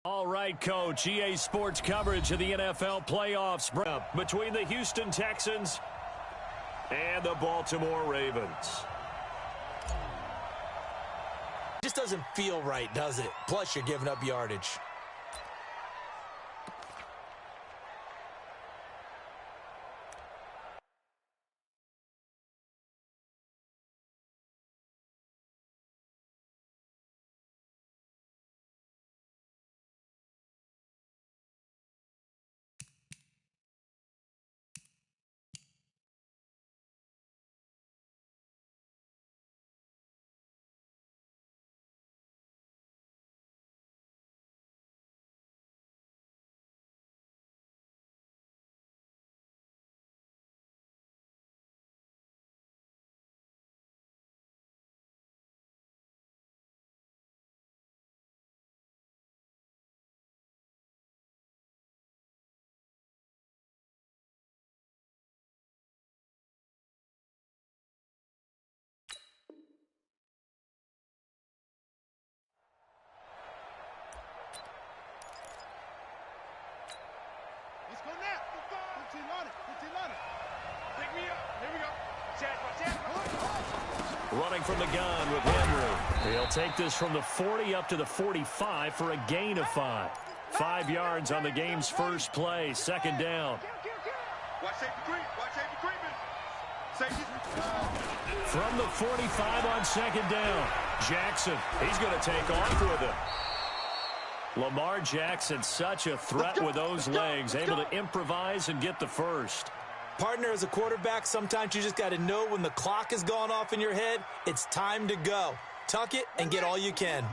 All right, Coach. EA Sports coverage of the NFL playoffs between the Houston Texans and the Baltimore Ravens. Just doesn't feel right, does it? Plus, you're giving up yardage. Let's go now. 15 on it. 15 on it. Pick me up. Here we go. Running from the gun with Henry. He'll take this from the 40 up to the 45 for a gain of 5. 5 yards on the game's first play. Second down. Watch safety creep. Watch safety creeping. Safety. From the 45 on second down. Jackson. He's going to take off with it. Lamar Jackson, such a threat with those legs, able to improvise and get the first. Partner, as a quarterback, sometimes you just got to know when the clock has gone off in your head, it's time to go. Tuck it and get all you can.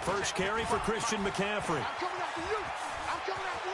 First carry for Christian McCaffrey.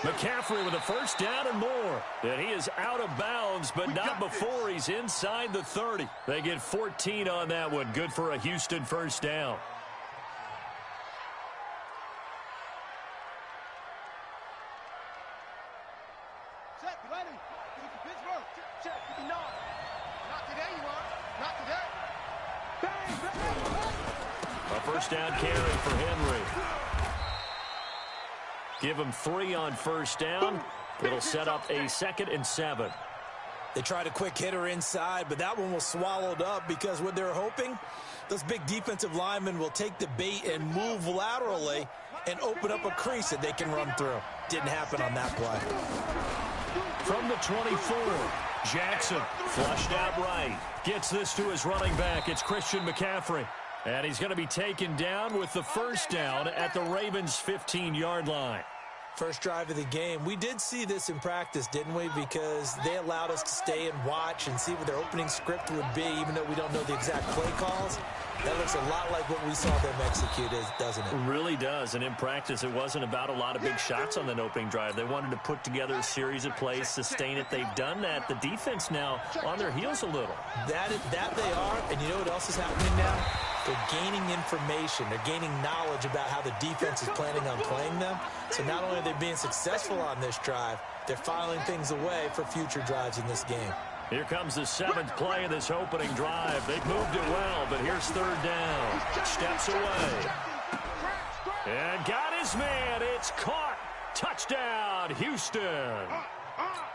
McCaffrey with a first down and more. And he is out of bounds, but not before he's inside the 30. They get 14 on that one. Good for a Houston first down. A first down carry for Henry. Give him 3 on first down. It'll set up a 2nd and 7. They tried a quick hitter inside, but that one was swallowed up because what they're hoping, those big defensive linemen will take the bait and move laterally and open up a crease that they can run through. Didn't happen on that play. From the 24, Jackson flushed out right. Gets this to his running back. It's Christian McCaffrey. And he's going to be taken down with the first down at the Ravens' 15-yard line. First drive of the game. We did see this in practice, didn't we? Because they allowed us to stay and watch and see what their opening script would be, even though we don't know the exact play calls. That looks a lot like what we saw them execute, doesn't it? It really does. And in practice, it wasn't about a lot of big shots on that opening drive. They wanted to put together a series of plays, sustain it. They've done that. The defense now on their heels a little. That they are. And you know what else is happening now? They're gaining information. They're gaining knowledge about how the defense is planning on playing them. So not only are they being successful on this drive, they're filing things away for future drives in this game. Here comes the 7th play of this opening drive. They've moved it well, but here's third down. Steps away. And got his man. It's caught. Touchdown, Houston.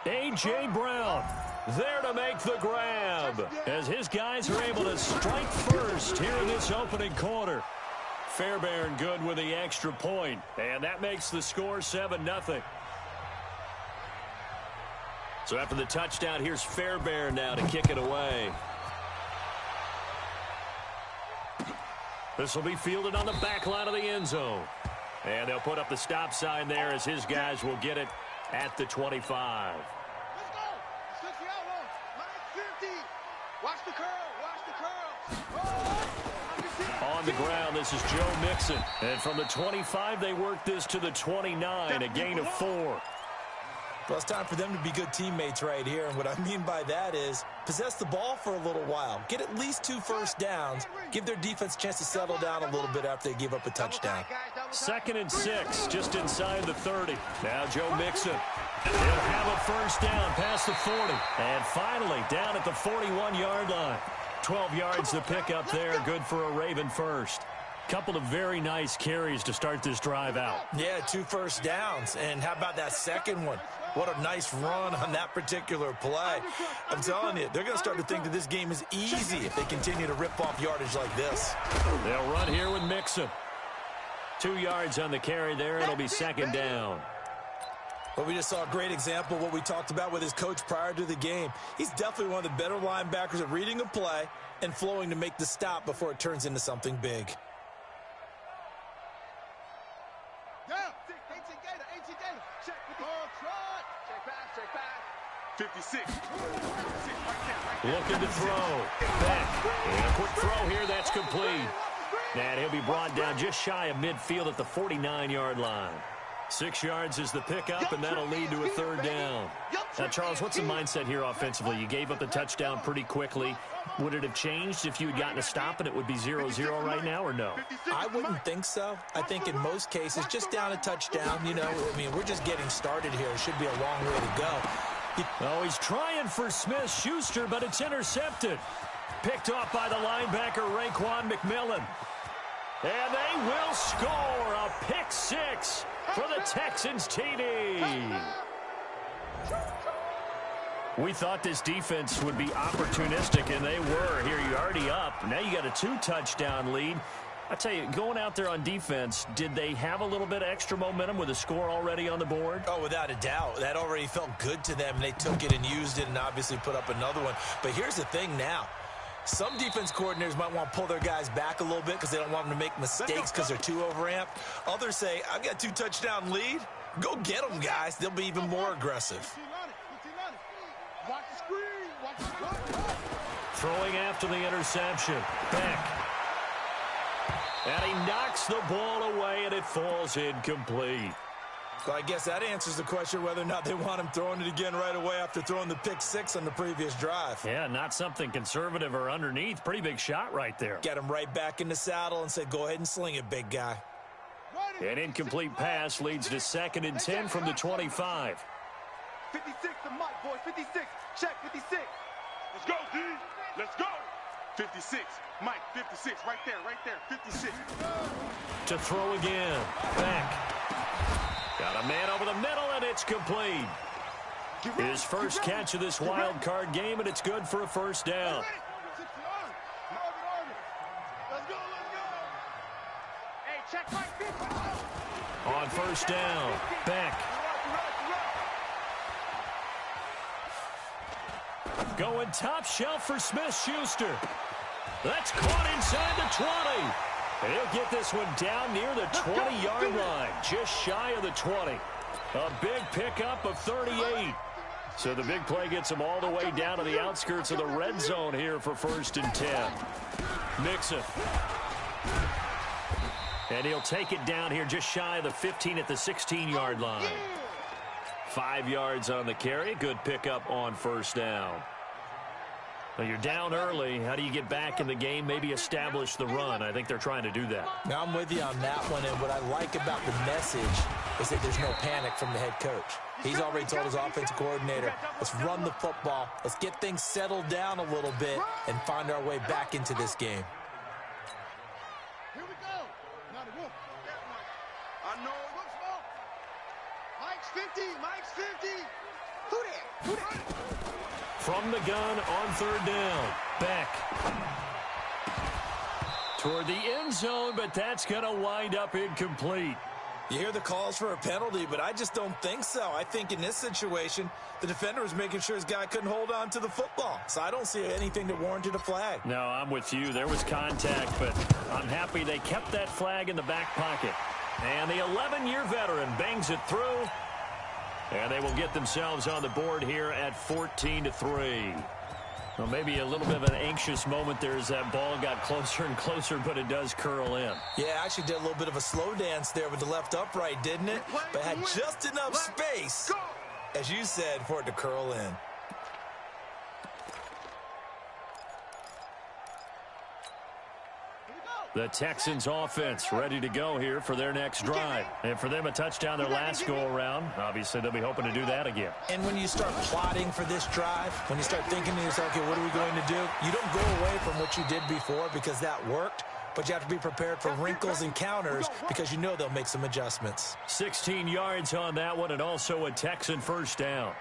A.J. Brown there to make the grab as his guys are able to strike first here in this opening quarter. Fairbairn good with the extra point, and that makes the score 7-0. So after the touchdown, here's Fairbairn now to kick it away. This will be fielded on the back line of the end zone. And they'll put up the stop sign there as his guys will get it at the 25. Let's go. Let's the outlaw. Line 50. Watch the curl. Watch the curl. On the ground, this is Joe Mixon. And from the 25, they work this to the 29, a gain of 4. Well, it's time for them to be good teammates right here. And what I mean by that is possess the ball for a little while. Get at least 2 first downs. Give their defense a chance to settle down a little bit after they give up a touchdown. 2nd and 6, just inside the 30. Now Joe Mixon. He'll have a first down past the 40. And finally down at the 41-yard line. 12 yards to pick up there. Good for a Raven first. Couple of very nice carries to start this drive out. Yeah, 2 first downs. And how about that second one? What a nice run on that particular play. I'm telling you, they're going to start to think that this game is easy if they continue to rip off yardage like this. They'll run here with Mixon. 2 yards on the carry there. It'll be second down. Well, we just saw a great example of what we talked about with his coach prior to the game. He's definitely one of the better linebackers at reading a play and flowing to make the stop before it turns into something big. Check pass, check pass. 56. Looking to throw. Back. And a quick throw here. That's complete. And he'll be brought down just shy of midfield at the 49-yard line. 6 yards is the pickup, and that'll lead to a third down. Now, Charles, what's the mindset here offensively? You gave up the touchdown pretty quickly. Would it have changed if you had gotten a stop and it would be 0-0 right now, or no? I wouldn't think so. I think in most cases, just down a touchdown, you know, I mean, we're just getting started here. It should be a long way to go. Oh, he's trying for Smith-Schuster, but it's intercepted. Picked off by the linebacker, Raekwon McMillan. And they will score a pick six for the Texans TD. We thought this defense would be opportunistic, and they were. Here, you're already up. Now you got a 2-touchdown lead. I tell you, going out there on defense, did they have a little bit of extra momentum with a score already on the board? Oh, without a doubt. That already felt good to them. They took it and used it and obviously put up another one. But here's the thing now. Some defense coordinators might want to pull their guys back a little bit because they don't want them to make mistakes because they're too overamped. Others say, I've got a 2-touchdown lead. Go get them, guys. They'll be even more aggressive. Throwing after the interception. Beck. And he knocks the ball away, and it falls incomplete. So I guess that answers the question whether or not they want him throwing it again right away after throwing the pick six on the previous drive. Yeah, not something conservative or underneath. Pretty big shot right there. Get him right back in the saddle and say, go ahead and sling it, big guy. An incomplete pass leads to 2nd and 10 from the 25. 56 to Mike, boys. 56. Check 56. Let's go, D. Let's go. 56. Mike, 56. Right there. 56. To throw again. Back. Got a man over the middle, and it's complete. His first catch of this wild card game, and it's good for a first down. Hey, check Mike. On first down, Beck. Going top shelf for Smith-Schuster. That's caught inside the 20. And he'll get this one down near the 20-yard line, just shy of the 20. A big pickup of 38. So the big play gets him all the way down to the outskirts of the red zone here for 1st and 10. Mixon. And he'll take it down here just shy of the 15 at the 16-yard line. 5 yards on the carry. Good pickup on first down. Well, you're down early. How do you get back in the game? Maybe establish the run. I think they're trying to do that. Now, I'm with you on that one, and what I like about the message is that there's no panic from the head coach. He's already told his offensive coordinator, let's run the football, let's get things settled down a little bit, and find our way back into this game. Here we go. Now the wolf. I know. Mike's 50. Mike's 50. Who there? From the gun on 3rd down. Beck. Toward the end zone, but that's going to wind up incomplete. You hear the calls for a penalty, but I just don't think so. I think in this situation, the defender was making sure his guy couldn't hold on to the football. So I don't see anything that warranted a flag. No, I'm with you. There was contact, but I'm happy they kept that flag in the back pocket. And the 11-year veteran bangs it through. And they will get themselves on the board here at 14-3. Well, maybe a little bit of an anxious moment there as that ball got closer and closer, but it does curl in. Yeah, actually did a little bit of a slow dance there with the left upright, didn't it? But had just enough space, as you said, for it to curl in. Here we go. The Texans offense ready to go here for their next drive. And for them, a touchdown their last go-around. Obviously, they'll be hoping to do that again. And when you start plotting for this drive, when you start thinking to yourself, okay, what are we going to do? You don't go away from what you did before because that worked, but you have to be prepared for wrinkles and counters because you know they'll make some adjustments. 16 yards on that one, and also a Texan first down.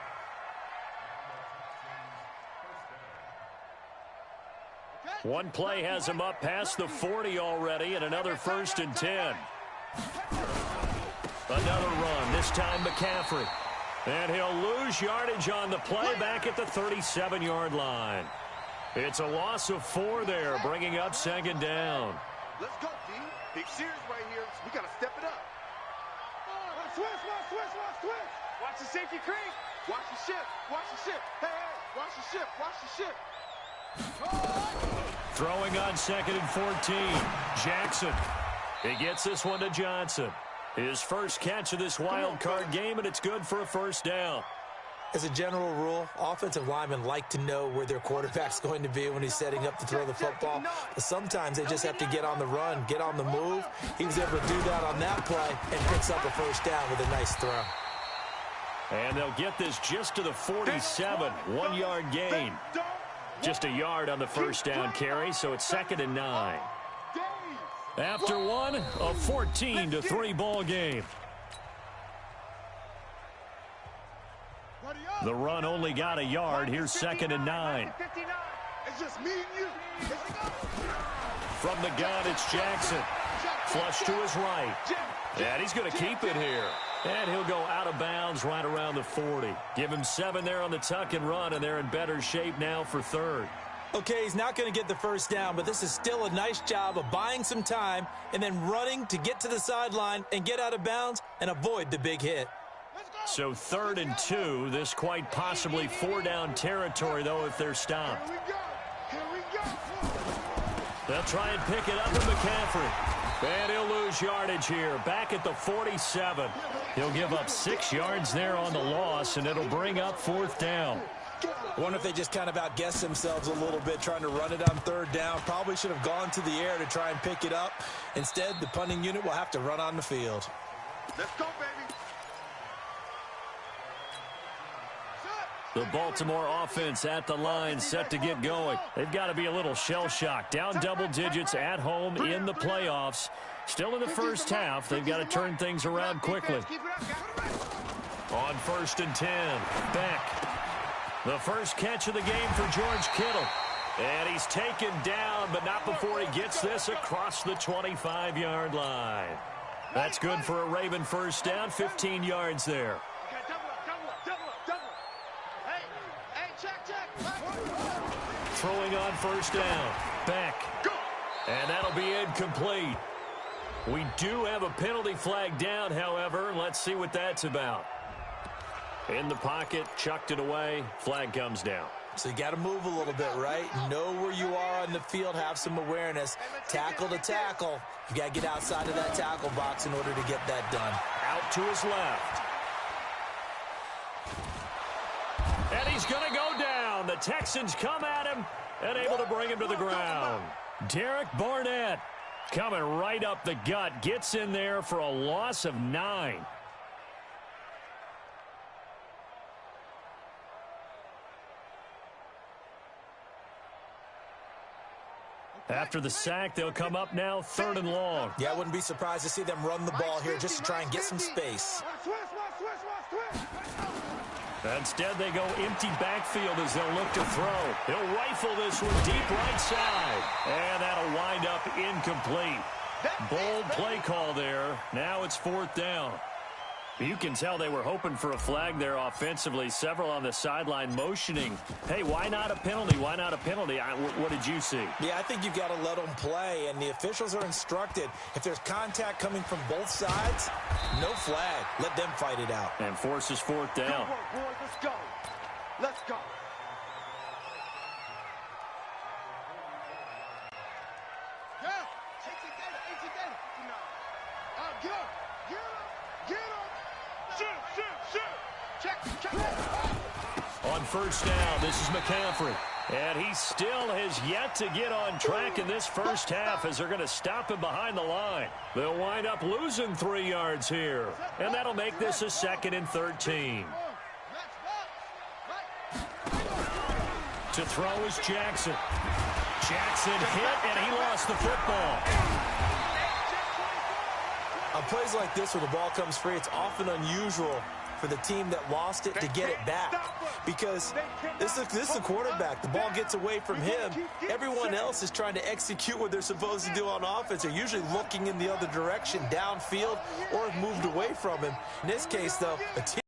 One play has him up past the 40 already, and another 1st and 10. Another run, this time McCaffrey. And he'll lose yardage on the play back at the 37-yard line. It's a loss of 4 there, bringing up 2nd down. Let's go, D. Big series right here. We got to step it up. Switch. Watch the safety creep. Watch the shift. Hey, watch the shift. Throwing on 2nd and 14. Jackson. He gets this one to Johnson. His first catch of this wild card game, and it's good for a first down. As a general rule, offensive linemen like to know where their quarterback's going to be when he's setting up to throw the football. But sometimes they just have to get on the run, get on the move. He was able to do that on that play and picks up a first down with a nice throw. And they'll get this just to the 47. 1-yard gain. Just a yard on the first down carry, so it's 2nd and 9. After one, a 14-3 ball game. The run only got a yard. Here's 2nd and 9. It's just me and you. From the gun, it's Jackson. Flush to his right. And he's going to keep it here. And he'll go out of bounds right around the 40. Give him 7 there on the tuck and run, and they're in better shape now for 3rd. Okay, he's not going to get the first down, but this is still a nice job of buying some time and then running to get to the sideline and get out of bounds and avoid the big hit. So 3rd and 2. This quite possibly 4-down territory, though, if they're stopped. Here we go. They'll try and pick it up with McCaffrey. And he'll lose yardage here. Back at the 47. He'll give up 6 yards there on the loss, and it'll bring up 4th down. I wonder if they just kind of outguessed themselves a little bit trying to run it on 3rd down. Probably should have gone to the air to try and pick it up. Instead, the punting unit will have to run on the field. Let's go, baby. The Baltimore offense at the line set to get going. They've got to be a little shell-shocked. Down double digits at home in the playoffs. Still in the first half. They've got to turn things around quickly. On 1st and 10. Beck. The first catch of the game for George Kittle. And he's taken down, but not before he gets this across the 25-yard line. That's good for a Raven first down. 15 yards there. Throwing on 1st down. Beck. And that'll be incomplete. We do have a penalty flag down, however. Let's see what that's about. In the pocket, chucked it away. Flag comes down. So you got to move a little bit, right? Know where you are on the field. Have some awareness. Tackle to tackle. You got to get outside of that tackle box in order to get that done. Out to his left. And he's going to go down. The Texans come at him and able to bring him to the ground. Derek Barnett coming right up the gut. Gets in there for a loss of 9. After the sack, they'll come up now 3rd and long. Yeah, I wouldn't be surprised to see them run the ball here just to try and get some space. Instead, they go empty backfield as they'll look to throw. He'll rifle this one deep right side. And that'll wind up incomplete. Bold play call there. Now it's 4th down. You can tell they were hoping for a flag there offensively. Several on the sideline motioning. Hey, why not a penalty? Why not a penalty? What did you see? Yeah, I think you've got to let them play, and the officials are instructed. If there's contact coming from both sides, no flag. Let them fight it out. And forces 4th down. Good work, boys. Let's go. Let's go. Yeah. Get up. Get up. Get up. Shoot. Check. On 1st down, this is McCaffrey. And he still has yet to get on track in this first half as they're going to stop him behind the line. They'll wind up losing 3 yards here. And that'll make this a 2nd and 13. To throw is Jackson. Jackson hit, and he lost the football. On plays like this where the ball comes free, it's often unusual for the team that lost it to get it back, because this is a quarterback. The ball gets away from him. Everyone else is trying to execute what they're supposed to do on offense. They're usually looking in the other direction, downfield, or have moved away from him. In this case, though, a team